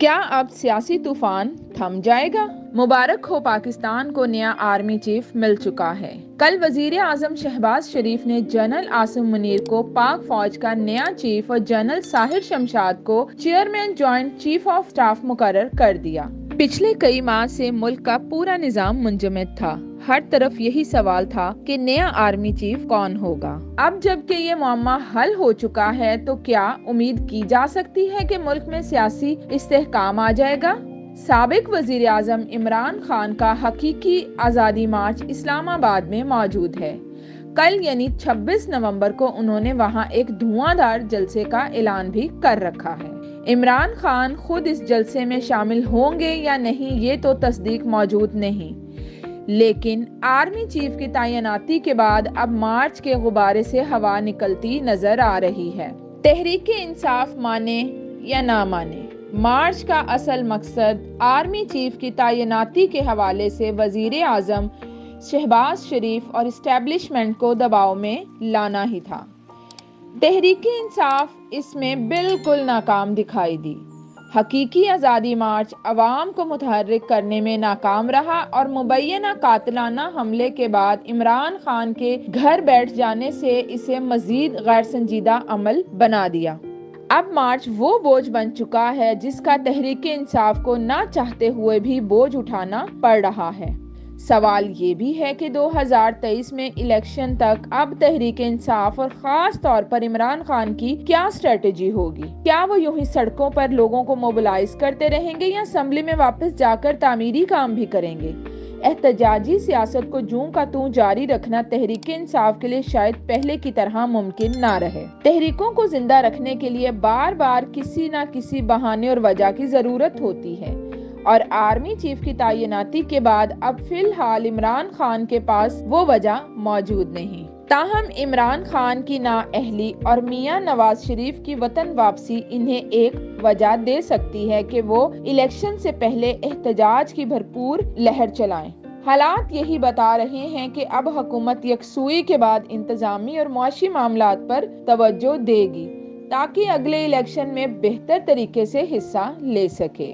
کیا اب سیاسی طوفان تھم جائے گا؟ مبارک ہو، پاکستان کو نیا آرمی چیف مل چکا ہے۔ کل وزیر اعظم شہباز شریف نے جنرل عاصم منیر کو پاک فوج کا نیا چیف اور جنرل ساحر شمشاد کو chairman joint chief of staff مقرر کر دیا۔ پچھلے کئی ماہ سے ملک کا پورا نظام منجمد تھا۔ ہر طرف یہی سوال تھا کہ نیا آرمی چیف کون ہوگا۔ اب جب کہ یہ معمہ حل ہو چکا ہے تو کیا امید کی جا سکتی ہے کہ ملک میں سیاسی استحکام آ جائے گا؟ سابق وزیر اعظم عمران خان کا حقیقی آزادی مارچ اسلام آباد میں موجود ہے۔ کل یعنی 26 نومبر کو انہوں نے وہاں ایک دھواں دار جلسے کا اعلان بھی کر رکھا ہے۔ عمران خان خود اس جلسے میں شامل ہوں گے یا نہیں یہ تو تصدیق موجود نہیں، لیکن آرمی چیف کی تعیناتی کے بعد اب مارچ کے غبارے سے ہوا نکلتی نظر آ رہی ہے۔ تحریک انصاف مانے یا نہ مانے، مارچ کا اصل مقصد آرمی چیف کی تعیناتی کے حوالے سے وزیر اعظم شہباز شریف اور اسٹیبلشمنٹ کو دباؤ میں لانا ہی تھا۔ تحریک انصاف اس میں بالکل ناکام دکھائی دی۔ حقیقی آزادی مارچ عوام کو متحرک کرنے میں ناکام رہا اور مبینہ قاتلانہ حملے کے بعد عمران خان کے گھر بیٹھ جانے سے اسے مزید غیر سنجیدہ عمل بنا دیا۔ اب مارچ وہ بوجھ بن چکا ہے جس کا تحریک انصاف کو نہ چاہتے ہوئے بھی بوجھ اٹھانا پڑ رہا ہے۔ سوال یہ بھی ہے کہ 2023 میں الیکشن تک اب تحریک انصاف اور خاص طور پر عمران خان کی کیا اسٹریٹجی ہوگی؟ کیا وہ یوں ہی سڑکوں پر لوگوں کو موبلائز کرتے رہیں گے یا اسمبلی میں واپس جا کر تعمیری کام بھی کریں گے؟ احتجاجی سیاست کو جوں کا توں جاری رکھنا تحریک انصاف کے لیے شاید پہلے کی طرح ممکن نہ رہے۔ تحریکوں کو زندہ رکھنے کے لیے بار بار کسی نہ کسی بہانے اور وجہ کی ضرورت ہوتی ہے، اور آرمی چیف کی تعیناتی کے بعد اب فی الحال عمران خان کے پاس وہ وجہ موجود نہیں۔ تاہم عمران خان کی نااہلی اور میاں نواز شریف کی وطن واپسی انہیں ایک وجہ دے سکتی ہے کہ وہ الیکشن سے پہلے احتجاج کی بھرپور لہر چلائیں۔ حالات یہی بتا رہے ہیں کہ اب حکومت یکسوئی کے بعد انتظامی اور معاشی معاملات پر توجہ دے گی تاکہ اگلے الیکشن میں بہتر طریقے سے حصہ لے سکے۔